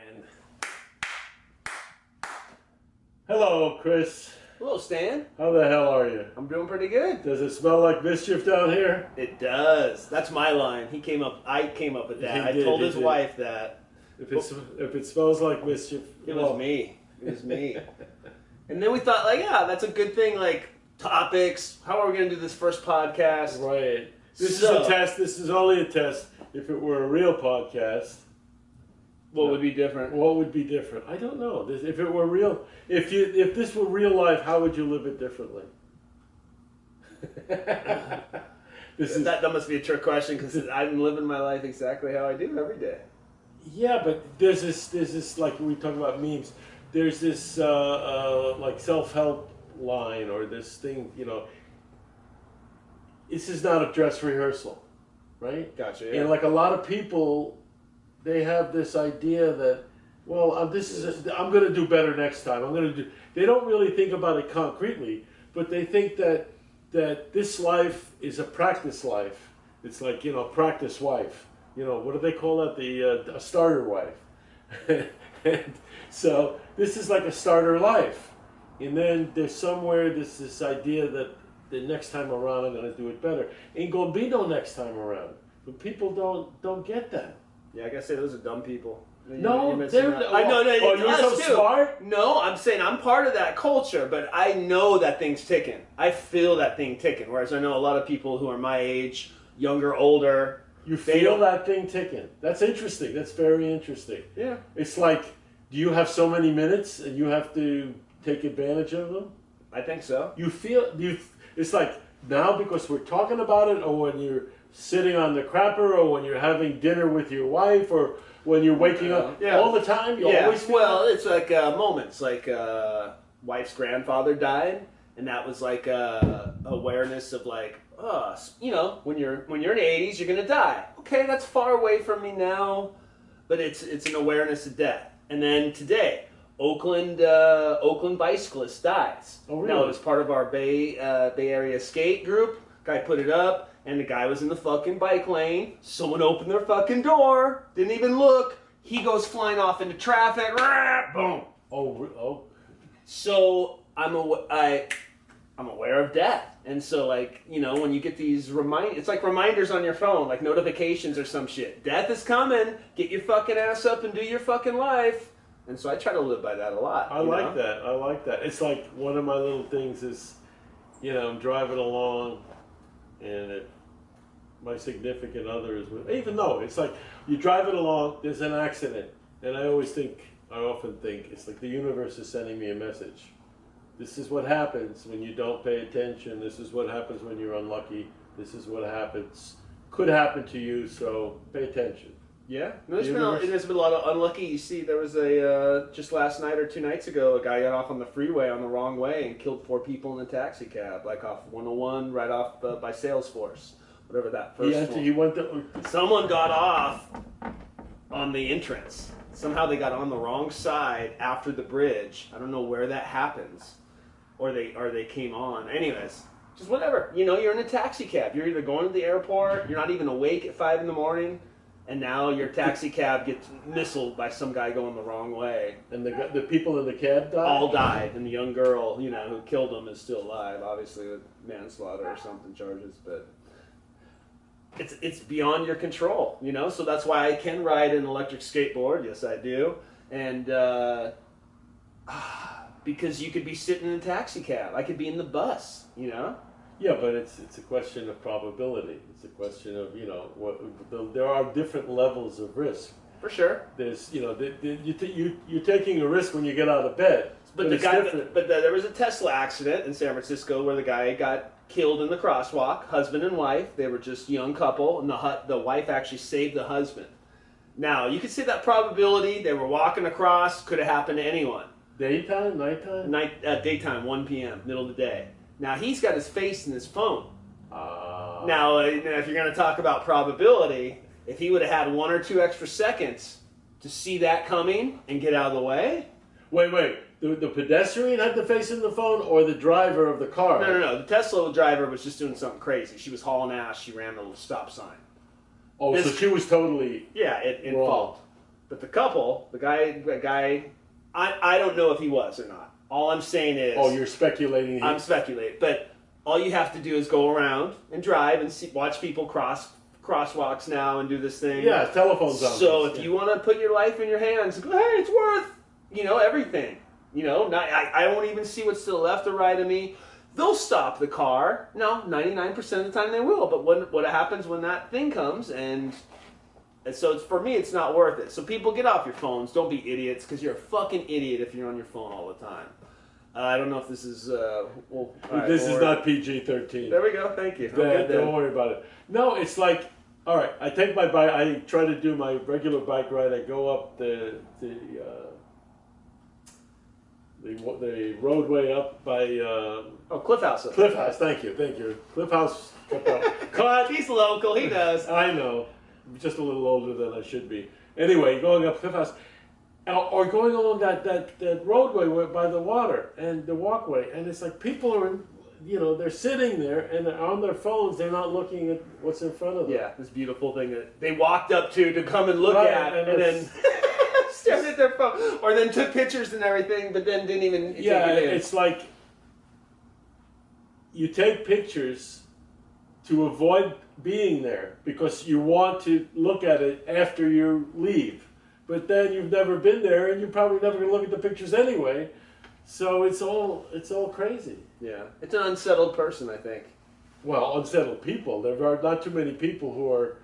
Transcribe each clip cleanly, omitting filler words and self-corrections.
And hello, Chris. Hello, Stan. How the hell are you? I'm doing pretty good. Does it smell like mischief down here? It does. That's my line. I came up with that. I told his wife that. If it smells like mischief, it was me. It was me. And then we thought, like, yeah, that's a good thing. Like, topics. How are we going to do this first podcast? Right. This is a test. This is only a test. If it were a real podcast, what would be different? What would be different? I don't know. If it were real, if this were real life, how would you live it differently? That must be a trick question because I'm living my life exactly how I do every day. Yeah, but there's this like we talk about memes. There's this like self-help line or this thing, you know. This is not a dress rehearsal, right? Gotcha. Yeah. And like a lot of people, they have this idea that, well, I'm going to do better next time. They don't really think about it concretely, but they think that this life is a practice life. It's like, you know, practice wife. You know, what do they call that? A starter wife. And so this is like a starter life. And then there's somewhere this idea that the next time around I'm going to do it better. Ain't going to be no next time around. But people don't get that. Yeah, I gotta say those are dumb people. No, they're I know. Oh, you're so smart. No, I'm saying I'm part of that culture, but I know that thing's ticking. I feel that thing ticking. Whereas I know a lot of people who are my age, younger, older. You feel that thing ticking. That's interesting. That's very interesting. Yeah. It's like, do you have so many minutes and you have to take advantage of them? I think so. It's like now because we're talking about it, or when you're sitting on the crapper, or when you're having dinner with your wife, or when you're waking up all the time. You always feel it's like moments. Like wife's grandfather died, and that was like awareness of like, you know, when you're in the 80s, you're gonna die. Okay, that's far away from me now, but it's an awareness of death. And then today, Oakland bicyclist dies. Oh, really? Now, it was part of our Bay Area skate group. Guy put it up, and the guy was in the fucking bike lane. Someone opened their fucking door, didn't even look. He goes flying off into traffic. Boom. Oh. So I'm aware of death, and so like, you know, when you get these it's like reminders on your phone, like notifications or some shit. Death is coming. Get your fucking ass up and do your fucking life. And so I try to live by that a lot. I like that. It's like one of my little things is, you know, I'm driving along, and my significant other is with, even though it's like you're driving along, there's an accident, and I often think it's like the universe is sending me a message. This is what happens when you don't pay attention. This is what happens when you're unlucky. This is what could happen to you, so pay attention. Yeah, there's been a lot of unlucky. You see, there was just last night or 2 nights ago, a guy got off on the freeway on the wrong way and killed 4 people in a taxi cab, like off 101, right off by Salesforce, whatever that first one. Someone got off on the entrance. Somehow they got on the wrong side after the bridge. I don't know where that happens, or they came on. Anyways, just whatever. You know, you're in a taxi cab. You're either going to the airport, you're not even awake at 5 in the morning. And now your taxi cab gets missiled by some guy going the wrong way. And the people in the cab died? All died. And the young girl, you know, who killed him is still alive, obviously with manslaughter or something charges. But it's beyond your control, you know? So that's why I can ride an electric skateboard. Yes, I do. And because you could be sitting in a taxi cab. I could be in the bus, you know? Yeah, but it's a question of probability. It's a question of, you know, there are different levels of risk. For sure. There's, you know, you're taking a risk when you get out of bed. But there was a Tesla accident in San Francisco where the guy got killed in the crosswalk, husband and wife. They were just a young couple, and the wife actually saved the husband. Now, you could say that probability, they were walking across, could have happened to anyone. Daytime, nighttime? Daytime, 1 p.m., middle of the day. Now, he's got his face in his phone. Now, if you're going to talk about probability, if he would have had 1 or 2 extra seconds to see that coming and get out of the way. Wait. The pedestrian had the face in the phone, or the driver of the car? No. The Tesla driver was just doing something crazy. She was hauling ass. She ran a little stop sign. Oh, so she was totally in fault. But the couple, the guy, I don't know if he was or not. All I'm saying is... Oh, you're speculating. I'm speculating. But all you have to do is go around and drive and watch people crosswalks now and do this thing. Yeah, telephones on. So if you want to put your life in your hands, go, hey, it's worth, everything. I won't even see what's to the left or right of me. They'll stop the car. No, 99% of the time they will. But what happens when that thing comes and so for me, it's not worth it. So people, get off your phones. Don't be idiots, because you're a fucking idiot if you're on your phone all the time. I don't know if this is... this is not PG-13. There we go. Thank you. Don't worry about it. No, it's like, all right, I take my bike. I try to do my regular bike ride. I go up the roadway up by... Cliff House. Cliff House, thank you. Cliff House. Cut. He's local, he does. I know. I'm just a little older than I should be. Anyway, going up Cliff House, or going along that roadway by the water and the walkway, and it's like people are, they're sitting there and they're on their phones. They're not looking at what's in front of them. Yeah, this beautiful thing that they walked up to come and look at, and then stared at their phone, or then took pictures and everything, but then didn't even take it in. It's like you take pictures to avoid being there because you want to look at it after you leave. But then you've never been there, and you're probably never going to look at the pictures anyway. So it's all crazy. Yeah, it's an unsettled person, I think. Well, unsettled people. There are not too many people who are...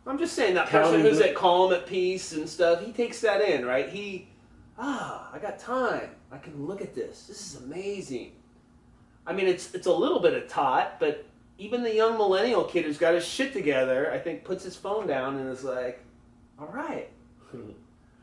I'm just saying, that person who's at calm, at peace and stuff, he takes that in, right? I got time. I can look at this. This is amazing. I mean, it's a little bit of tot, but even the young millennial kid who's got his shit together, I think, puts his phone down and is like, all right.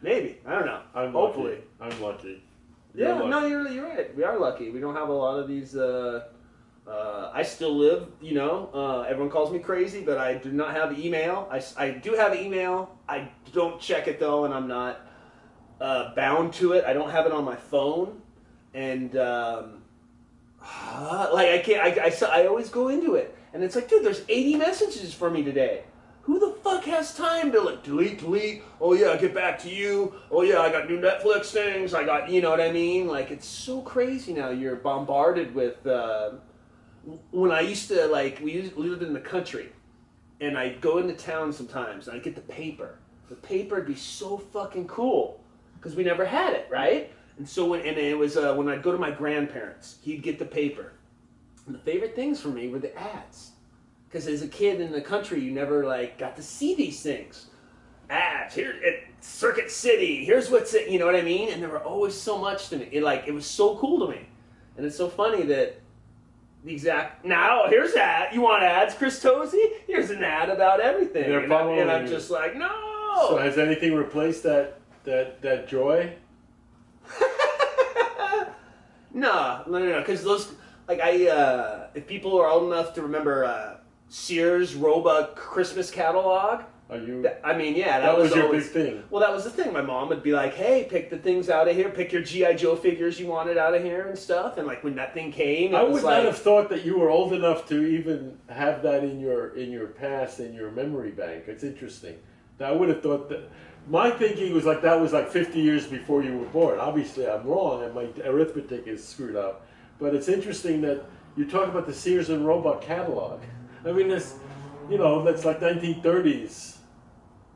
Maybe. I don't know. Hopefully. I'm lucky. You're lucky. You're right. We are lucky. We don't have a lot of these... I still live, everyone calls me crazy, but I do not have email. I do have email. I don't check it, though, and I'm not bound to it. I don't have it on my phone. And... I can't. I always go into it, and it's like, dude, there's 80 messages for me today. Who the fuck has time to delete? Oh yeah, I'll get back to you. Oh yeah, I got new Netflix things. I got, you know what I mean? Like, it's so crazy now. You're bombarded with. When I used to we lived in the country, and I'd go into town sometimes, and I'd get the paper. The paper would be so fucking cool because we never had it, right? And so when I'd go to my grandparents, he'd get the paper. And the favorite things for me were the ads. Because as a kid in the country, you never got to see these things. Ads, here at Circuit City, here's what's it, you know what I mean? And there were always so much to me. It was so cool to me. And it's so funny that here's ad. You want ads, Chris Tozy? Here's an ad about everything. And I'm just like, no! So has anything replaced that joy? No, because those, if people are old enough to remember Sears Roebuck Christmas catalog. Are you? That was your big thing. Well, that was the thing. My mom would be like, "Hey, pick the things out of here. Pick your GI Joe figures you wanted out of here and stuff." And when that thing came, I would not have thought that you were old enough to even have that in your past, in your memory bank. It's interesting. I would have thought that. My thinking was that was 50 years before you were born. Obviously, I'm wrong, and my arithmetic is screwed up. But it's interesting that you talk about the Sears and Roebuck catalog. I mean, that's 1930s.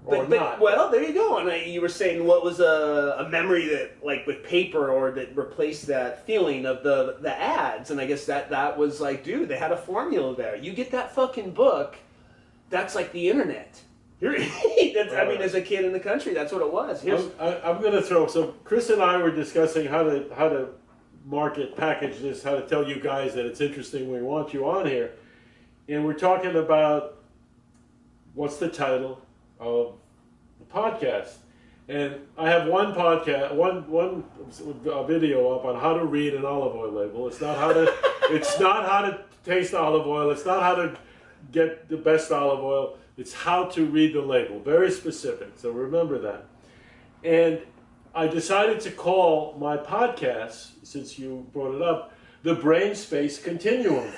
Well, there you go. And you were saying what was a memory that, with paper, or that replaced that feeling of the ads. And I guess that was dude, they had a formula there. You get that fucking book, that's like the internet. As a kid in the country, that's what it was. I'm going to throw. So Chris and I were discussing how to market, package this, how to tell you guys that it's interesting. We want you on here, and we're talking about what's the title of the podcast. And I have one podcast, one video up on how to read an olive oil label. It's not how to. It's not how to taste olive oil. It's not how to get the best olive oil. It's how to read the label, very specific, so remember that. And I decided to call my podcast, since you brought it up, the brain space continuum.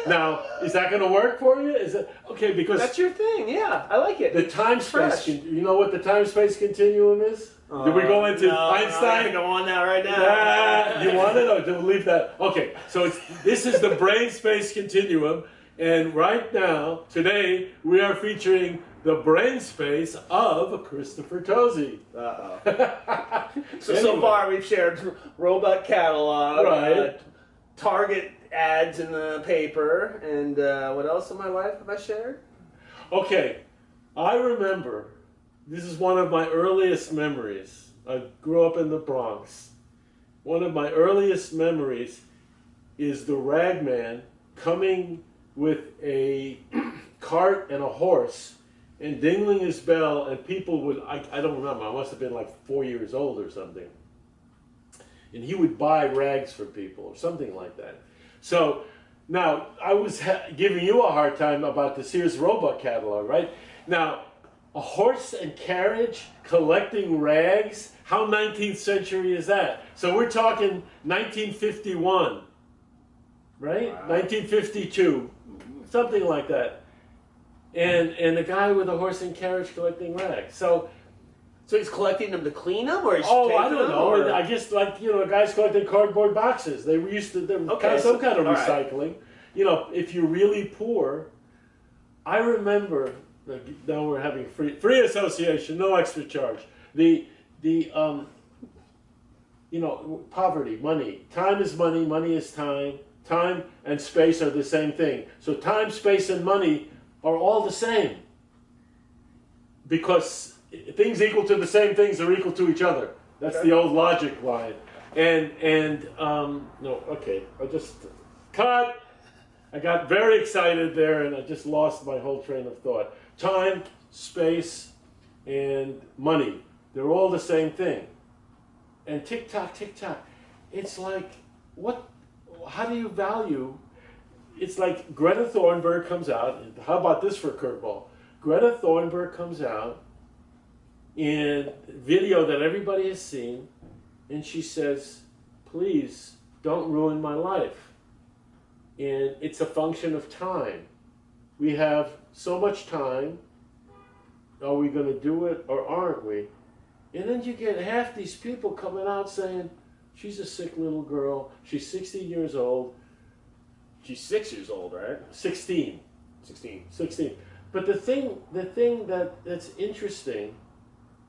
Now, is that going to work for you? Is it okay? Because that's your thing. Yeah, I like it. The time space. You know what the time space continuum is? Did we go into Einstein? No, go on now, right now. You want it, or do we leave that? Okay, so this is the brain space continuum, and right now, today, we are featuring the brain space of Christopher Tozzi. So far we've shared robot catalog, right? Target ads in the paper, and what else in my life have I shared? Okay, I remember, this is one of my earliest memories. I grew up in the Bronx. One of my earliest memories is the ragman coming with a cart and a horse and dingling his bell, and people would, I don't remember, I must have been like 4 years old or something. And he would buy rags for people or something like that. So now I was giving you a hard time about the Sears Roebuck catalog, right? Now, a horse and carriage collecting rags, how 19th century is that? So we're talking 1951, right? Wow. 1952, something like that. And a guy with a horse and carriage collecting rags. So he's collecting them to clean them, or he's I don't know. Or? I guess guys collecting cardboard boxes. They were used to them some kind of recycling. Right. You know, if you're really poor, I remember. Now we're having free association, no extra charge. Poverty, money. Time is money. Money is time. Time and space are the same thing. So time, space, and money are all the same, because things equal to the same things are equal to each other. That's the old logic line. I just cut. I got very excited there, and I just lost my whole train of thought. Time, space, and money. They're all the same thing. And tick-tock, tick-tock. It's like, how do you value? It's like Greta Thunberg comes out. How about this for a curveball? Greta Thunberg comes out in video that everybody has seen, and she says, please don't ruin my life. And it's a function of time. We have so much time. Are we going to do it or aren't we? And then you get half these people coming out saying, she's a sick little girl. She's 60 years old. She's 6 years old, right? 16. 16. But the thing that's interesting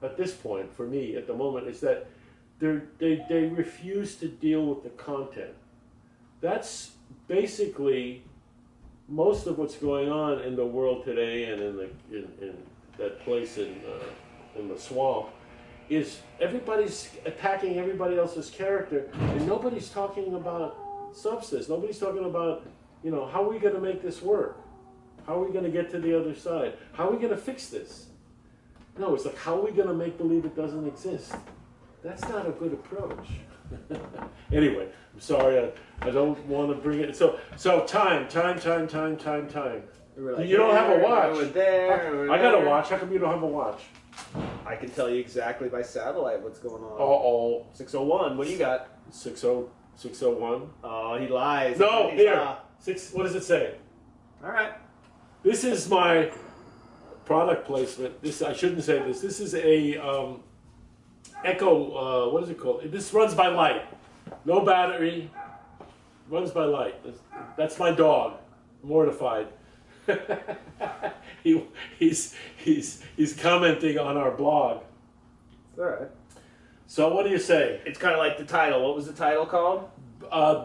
at this point, for me, at the moment, is that they refuse to deal with the content. That's basically most of what's going on in the world today, and in that place in the swamp, is everybody's attacking everybody else's character, and nobody's talking about substance. Nobody's talking about, how are we going to make this work? How are we going to get to the other side? How are we going to fix this? No, it's like, how are we going to make believe it doesn't exist? That's not a good approach. Anyway, I'm sorry, I don't want to bring it. So time. You don't have a watch. I got a watch. How come you don't have a watch? I can tell you exactly by satellite what's going on. Uh-oh. 6:01. What do you got? 6:01. Oh, he lies. No, here. What does it say? All right. This is my product placement. I shouldn't say this. This is a Echo. What is it called? This runs by light. No battery. Runs by light. That's my dog. Mortified. He's commenting on our blog. It's all right. So what do you say? It's kind of like the title. What was the title called?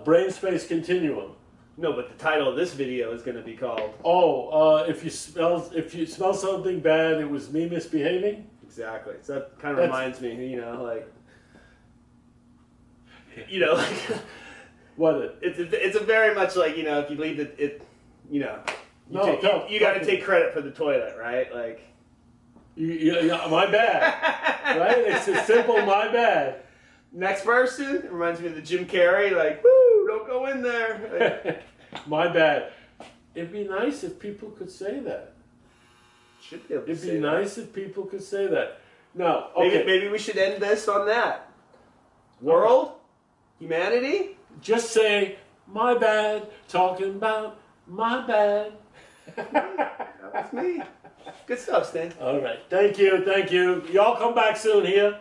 Brain Space Continuum. No, but the title of this video is going to be called. If you smell something bad, it was me misbehaving. Exactly. So that kind of reminds me, like. What? It's a very much like, if you leave it. You got to take credit for the toilet, right? Like. My bad. Right? It's as simple, my bad. Next person, it reminds me of the Jim Carrey, like, woo, don't go in there. Like, my bad. It'd be nice if people could say that. Should be able to It'd be nice if people could say that. Now, okay. Maybe we should end this on that. World? Humanity? Just say, my bad. Talking about my bad. That was me. Good stuff, Stan. All right. Thank you. Thank you. Y'all come back soon here.